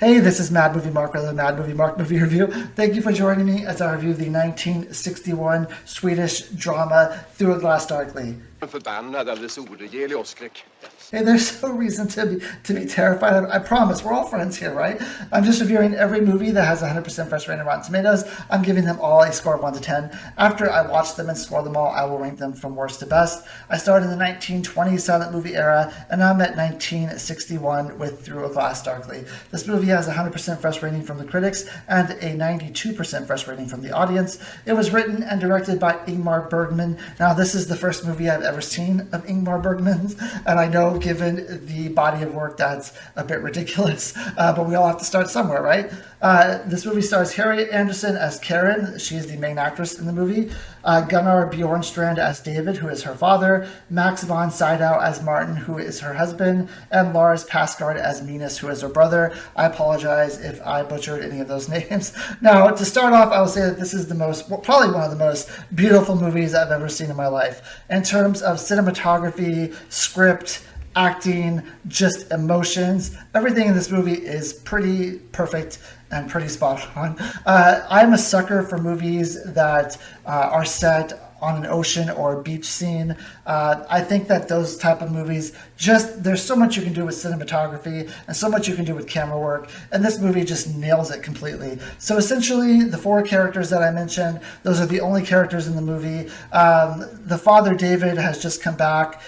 Hey, this is Mad Movie Mark with the Mad Movie Mark Movie Review. Thank you for joining me as I review the 1961 Swedish drama Through a Glass Darkly. Hey, there's no reason to be terrified. I promise, we're all friends here, right? I'm just reviewing every movie that has 100% fresh rating on Rotten Tomatoes. I'm giving them all a score of 1 to 10. After I watch them and score them all, I will rank them from worst to best. I started in the 1920s silent movie era, and now I'm at 1961 with Through a Glass Darkly. This movie has 100% fresh rating from the critics and a 92% fresh rating from the audience. It was written and directed by Ingmar Bergman. Now, this is the first movie I've ever seen of Ingmar Bergman's, and I know given the body of work that's a bit ridiculous, but we all have to start somewhere, right? This movie stars Harriet Andersson as Karin. She is the main actress in the movie. Gunnar Bjornstrand as David, who is her father. Max von Sydow as Martin, who is her husband. And Lars Pasgard as Minas, who is her brother. I apologize if I butchered any of those names. Now, to start off, I will say that this is probably one of the most beautiful movies I've ever seen in my life. In terms of cinematography, script, acting, just emotions, everything in this movie is pretty perfect and pretty spot on. I'm a sucker for movies that are set on an ocean or a beach scene. I think that those type of movies, there's so much you can do with cinematography and so much you can do with camera work, and this movie just nails it completely. So essentially, the four characters that I mentioned, those are the only characters in the movie. The father, David, has just come back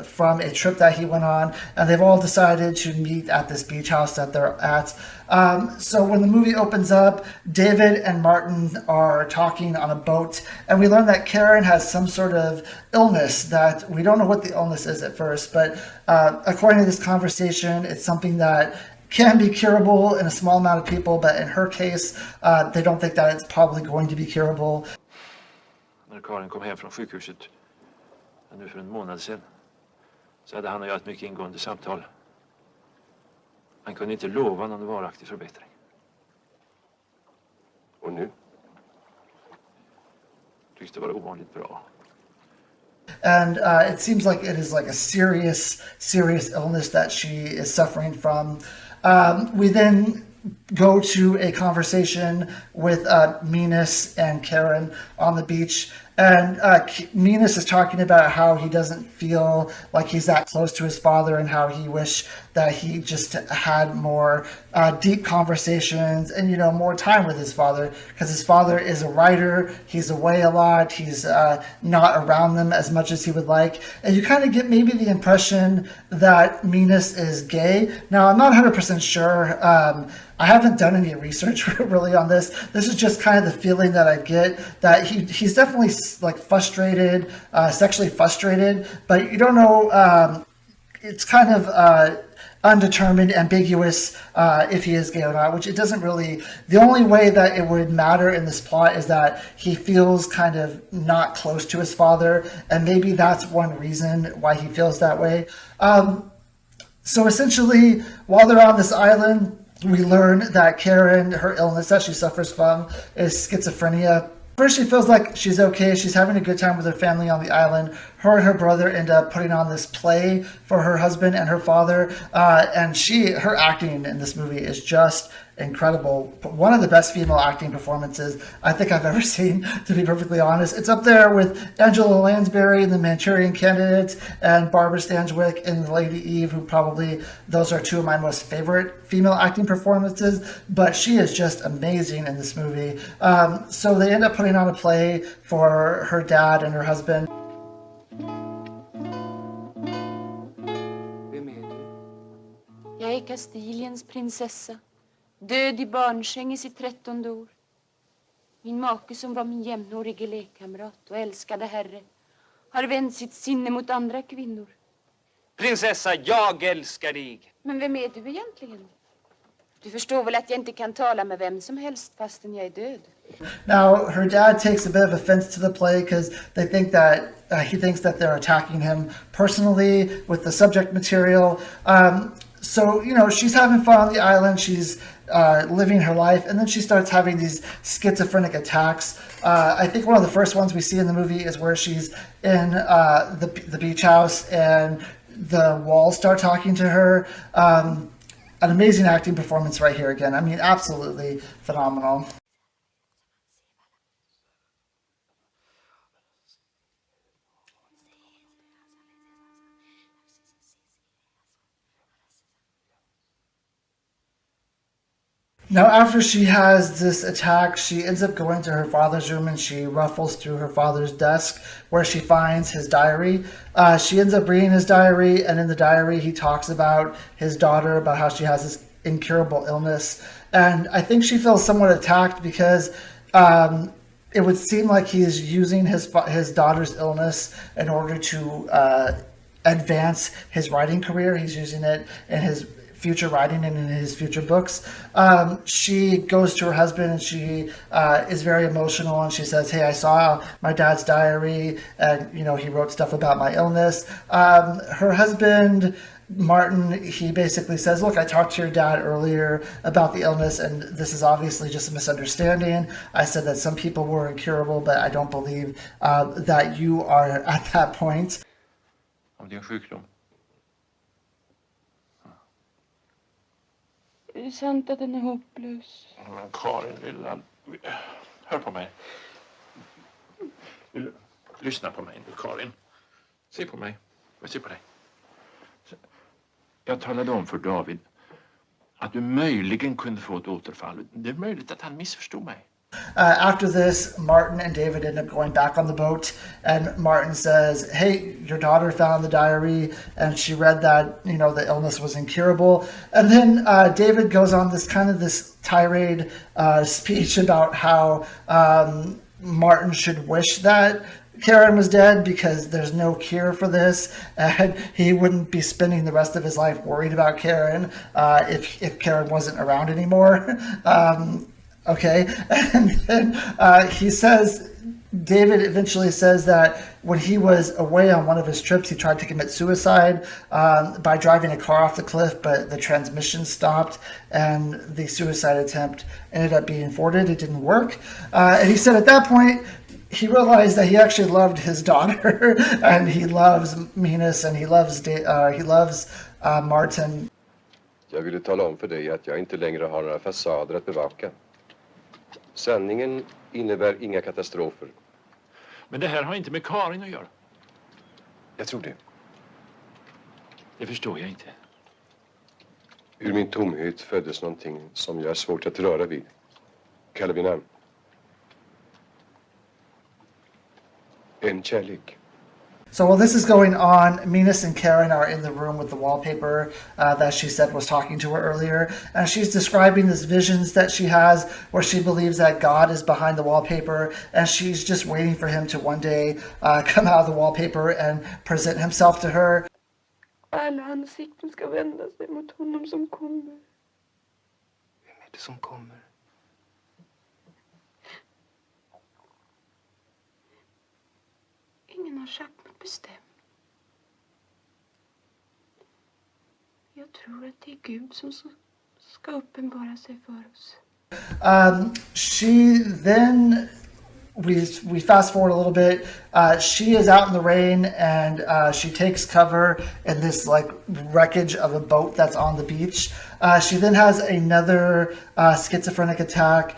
from a trip that he went on, and they've all decided to meet at this beach house that they're at. So when the movie opens up, David and Martin are talking on a boat, and we learn that Karin has some sort of illness that we don't know what the illness is at first, but according to this conversation, it's something that can be curable in a small amount of people, but in her case, they don't think that it's probably going to be curable. När Karin kom hem från sjukhuset nu för en månad sedan så hade han och jag ett mycket ingående samtal. Han kunde inte lova någon varaktig förbättring. Och nu? Tycks det vara ovanligt bra. And it seems like it is like a serious illness that she is suffering from. We then go to a conversation with Minas and Karin on the beach. And Minas is talking about how he doesn't feel like he's that close to his father and how he wished that he just had more deep conversations and, more time with his father, because his father is a writer. He's away a lot. He's not around them as much as he would like. And you kind of get maybe the impression that Minas is gay. Now, I'm not 100% sure. I haven't done any research really on this. This is just kind of the feeling that I get, that he's definitely like frustrated, sexually frustrated, but you don't know. It's kind of undetermined, ambiguous if he is gay or not, which it doesn't really. The only way that it would matter in this plot is that he feels kind of not close to his father, and maybe that's one reason why he feels that way. So essentially, while they're on this island, we learn that Karin, her illness that she suffers from, is schizophrenia. First, she feels like she's okay. She's having a good time with her family on the island. Her and her brother end up putting on this play for her husband and her father. And her acting in this movie is just incredible. One of the best female acting performances I think I've ever seen, to be perfectly honest. It's up there with Angela Lansbury in The Manchurian Candidate and Barbara Stanwyck in Lady Eve, who those are two of my most favorite female acting performances, but she is just amazing in this movie. So they end up putting on a play for her dad and her husband. Vem är du? Jag är Kastiliens prinsessa. Död i barnsäng i sitt 13:e år. Min make som var min jämnårige lekkamrat och älskade herre har vänt sitt sinne mot andra kvinnor. Prinsessa, jag älskar dig. Men vem är du egentligen? Du förstår väl att jag inte kan tala med vem som helst fastän jag är död. Now, her dad takes a bit of offense to the play because he thinks that they're attacking him personally with the subject material. So, she's having fun on the island. She's living her life, and then she starts having these schizophrenic attacks. I think one of the first ones we see in the movie is where she's in the beach house and the walls start talking to her. an amazing acting performance right here again. I mean, absolutely phenomenal. Now, after she has this attack, she ends up going to her father's room and she ruffles through her father's desk where she finds his diary. She ends up reading his diary, and in the diary, he talks about his daughter, about how she has this incurable illness. And I think she feels somewhat attacked because it would seem like he is using his daughter's illness in order to advance his writing career. He's using it in his future writing and in his future books. She goes to her husband and she is very emotional, and she says, "Hey, I saw my dad's diary, and he wrote stuff about my illness." Her husband, Martin, he basically says, "Look, I talked to your dad earlier about the illness, and this is obviously just a misunderstanding. I said that some people were incurable, but I don't believe that you are at that point." Om din sjukdom. Är det sant att den är hopplös? Men Karin, lilla... Hör på mig. Lyssna på mig nu, Karin. Se på mig. Se på dig. Jag talade om för David att du möjligen kunde få ett återfall. Det är möjligt att han missförstod mig. After this, Martin and David end up going back on the boat, and Martin says, "Hey, your daughter found the diary, and she read that the illness was incurable." And then David goes on this tirade speech about how Martin should wish that Karin was dead because there's no cure for this, and he wouldn't be spending the rest of his life worried about Karin if Karin wasn't around anymore. Okay, and then he says, David eventually says that when he was away on one of his trips, he tried to commit suicide by driving a car off the cliff, but the transmission stopped and the suicide attempt ended up being thwarted. It didn't work. And he said at that point, he realized that he actually loved his daughter and he loves Minas and he loves Martin. Jag ville tala om för dig att jag inte längre har några fasader att bevaka. Sanningen innebär inga katastrofer. Men det här har inte med Karin att göra. Jag tror det. Det förstår jag inte. Ur min tomhet föddes någonting som jag är svårt att röra vid. Kalla vid namn. En kärlek. So while this is going on, Minas and Karin are in the room with the wallpaper that she said was talking to her earlier. And she's describing these visions that she has where she believes that God is behind the wallpaper. And she's just waiting for him to one day come out of the wallpaper and present himself to her. Alla ansikten ska vända sig mot honom som kommer. Vem är det som kommer? Ingen har sagt något bestämt. Jag tror att det är Gud som ska uppenbara sig för oss. She then, we fast forward a little bit. She is out in the rain and she takes cover in this wreckage of a boat that's on the beach. She then has another schizophrenic attack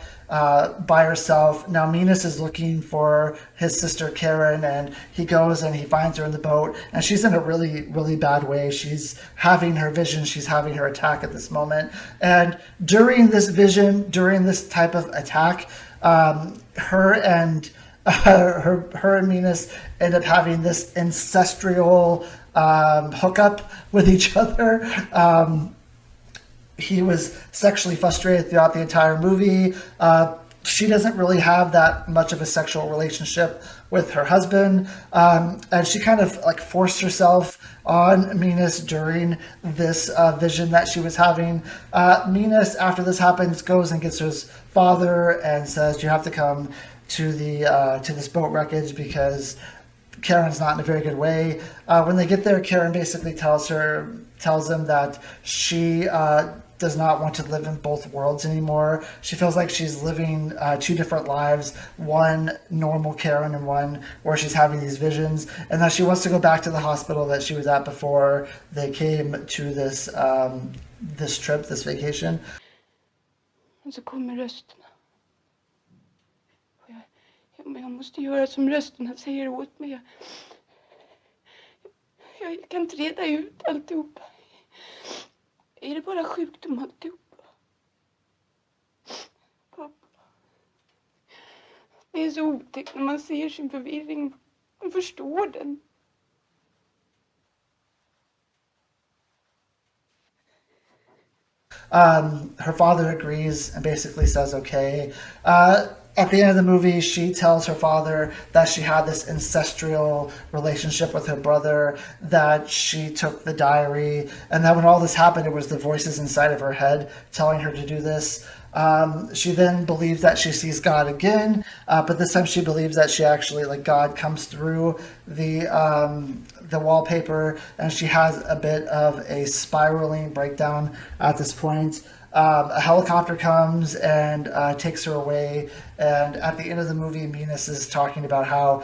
by herself. Now Minas is looking for his sister Karin, and he goes and he finds her in the boat, and she's in a really, really bad way. She's having her vision, she's having her attack at this moment. And during this vision, during this type of attack, her and Minas end up having this ancestral hookup with each other. He was sexually frustrated throughout the entire movie. She doesn't really have that much of a sexual relationship with her husband. And she kind of forced herself on Minas during this vision that she was having. Minas, after this happens, goes and gets his father and says, "You have to come to this boat wreckage because Karin's not in a very good way." When they get there, Karin basically tells him that she does not want to live in both worlds anymore. She feels like she's living two different lives, one normal Karen and one where she's having these visions, and that she wants to go back to the hospital that she was at before they came to this this trip, this vacation. Men så kommer rösterna. Jag måste göra som rösterna säger åt mig. Jag kan inte reda ut alltihopa. Är det bara sjukdom alltihopa? Pappa. Det är så otäckt när man ser sin förvirring. Man förstår den. Her father agrees and basically says, okay. At the end of the movie, she tells her father that she had this ancestral relationship with her brother, that she took the diary, and that when all this happened, it was the voices inside of her head telling her to do this. She then believes that she sees God again, but this time she believes that she actually, like, God comes through the wallpaper, and she has a bit of a spiraling breakdown at this point. A helicopter comes and takes her away, and at the end of the movie, Minas is talking about how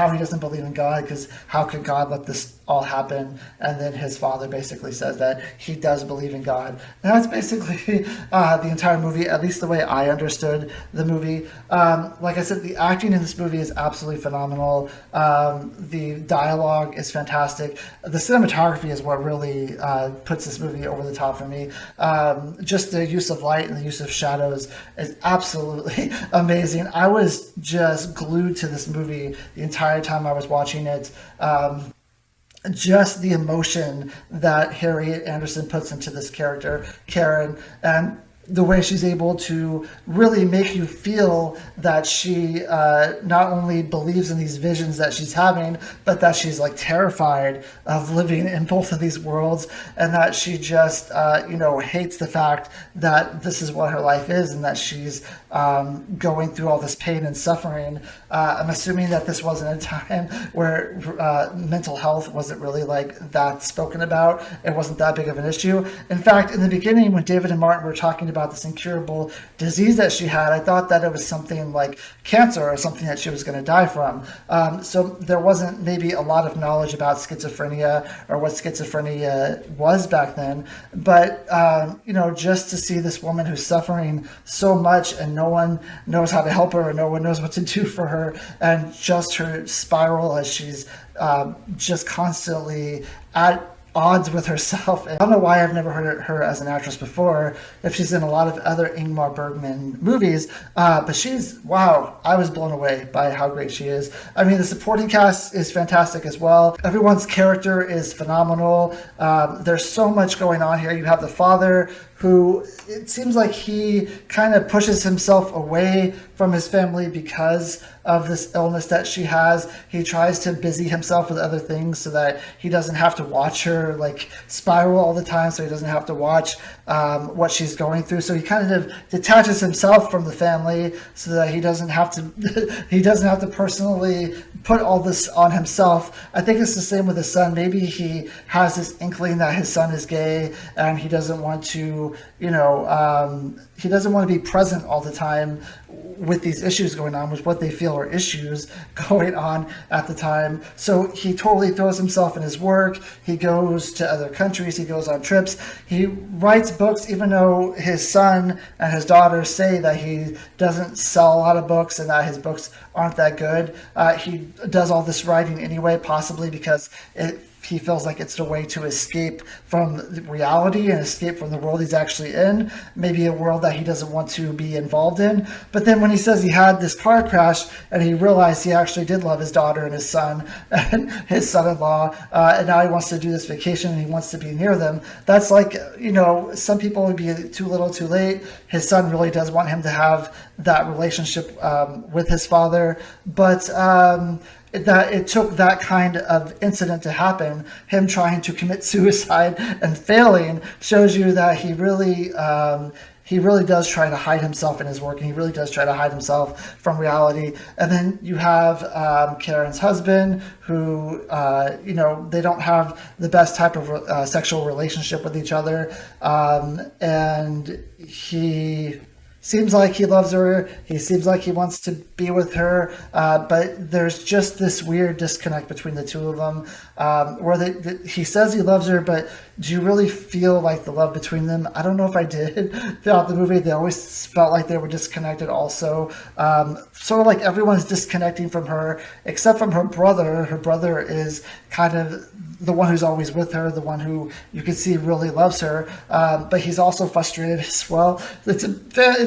he doesn't believe in God, because how could God let this all happen? And then his father basically says that he does believe in God. And that's basically the entire movie, at least the way I understood the movie. Like I said, the acting in this movie is absolutely phenomenal. The dialogue is fantastic. The cinematography is what really puts this movie over the top for me. Just the use of light and the use of shadows is absolutely amazing. I was just glued to this movie the entire time I was watching it. Just the emotion that Harriet Anderson puts into this character, Karin, and the way she's able to really make you feel that she not only believes in these visions that she's having, but that she's like terrified of living in both of these worlds, and that she just hates the fact that this is what her life is, and that she's going through all this pain and suffering. I'm assuming that this wasn't a time where mental health wasn't really like that spoken about. It wasn't that big of an issue. In fact, in the beginning, when David and Martin were talking about this incurable disease that she had, I thought that it was something like cancer or something that she was going to die from. So there wasn't maybe a lot of knowledge about schizophrenia or what schizophrenia was back then. But, just to see this woman who's suffering so much and no one knows how to help her or no one knows what to do for her, and just her spiral as she's just constantly at odds with herself. I don't know why I've never heard her as an actress before, if she's in a lot of other Ingmar Bergman movies, but wow, I was blown away by how great she is. I mean, the supporting cast is fantastic as well. Everyone's character is phenomenal. There's so much going on here. You have the father who, it seems like he kind of pushes himself away from his family because of this illness that she has. He tries to busy himself with other things so that he doesn't have to watch her like spiral all the time, so he doesn't have to watch what she's going through. So he kind of detaches himself from the family so that he doesn't have to personally put all this on himself. I think it's the same with his son. Maybe he has this inkling that his son is gay, and he doesn't want to, he doesn't want to be present all the time with these issues going on, with what they feel are issues going on at the time. So he totally throws himself in his work. He goes to other countries. He goes on trips. He writes books, even though his son and his daughter say that he doesn't sell a lot of books and that his books aren't that good. He does all this writing anyway, possibly because he feels like it's a way to escape from reality and escape from the world he's actually in, maybe a world that he doesn't want to be involved in. But then when he says he had this car crash and he realized he actually did love his daughter and his son and his son-in-law, and now he wants to do this vacation and he wants to be near them, that's like, some people would be too little too late. His son really does want him to have that relationship with his father, but that it took that kind of incident to happen, him trying to commit suicide and failing, shows you that he really does try to hide himself in his work, and he really does try to hide himself from reality. And then you have Karen's husband, who, they don't have the best type of sexual relationship with each other. And he seems like he loves her. He seems like he wants to be with her. But there's just this weird disconnect between the two of them, where he says he loves her, but do you really feel like the love between them? I don't know if I did throughout the movie. They always felt like they were disconnected also. Sort of like everyone's disconnecting from her, except from her brother. Her brother is kind of the one who's always with her, the one who you can see really loves her, but he's also frustrated as well. It's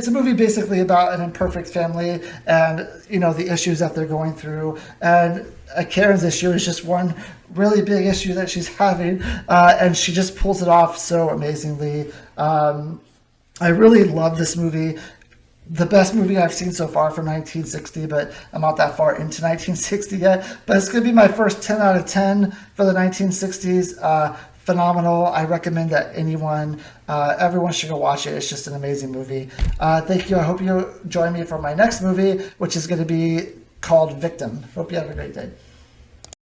a movie basically about an imperfect family and, the issues that they're going through. And Karen's issue is just one really big issue that she's having, and she just pulls it off so amazingly. I really love this movie. The best movie I've seen so far from 1960, but I'm not that far into 1960 yet. But it's going to be my first 10 out of 10 for the 1960s. Phenomenal. I recommend that everyone should go watch it. It's just an amazing movie. Thank you. I hope you join me for my next movie, which is going to be called Victim. Hope you have a great day.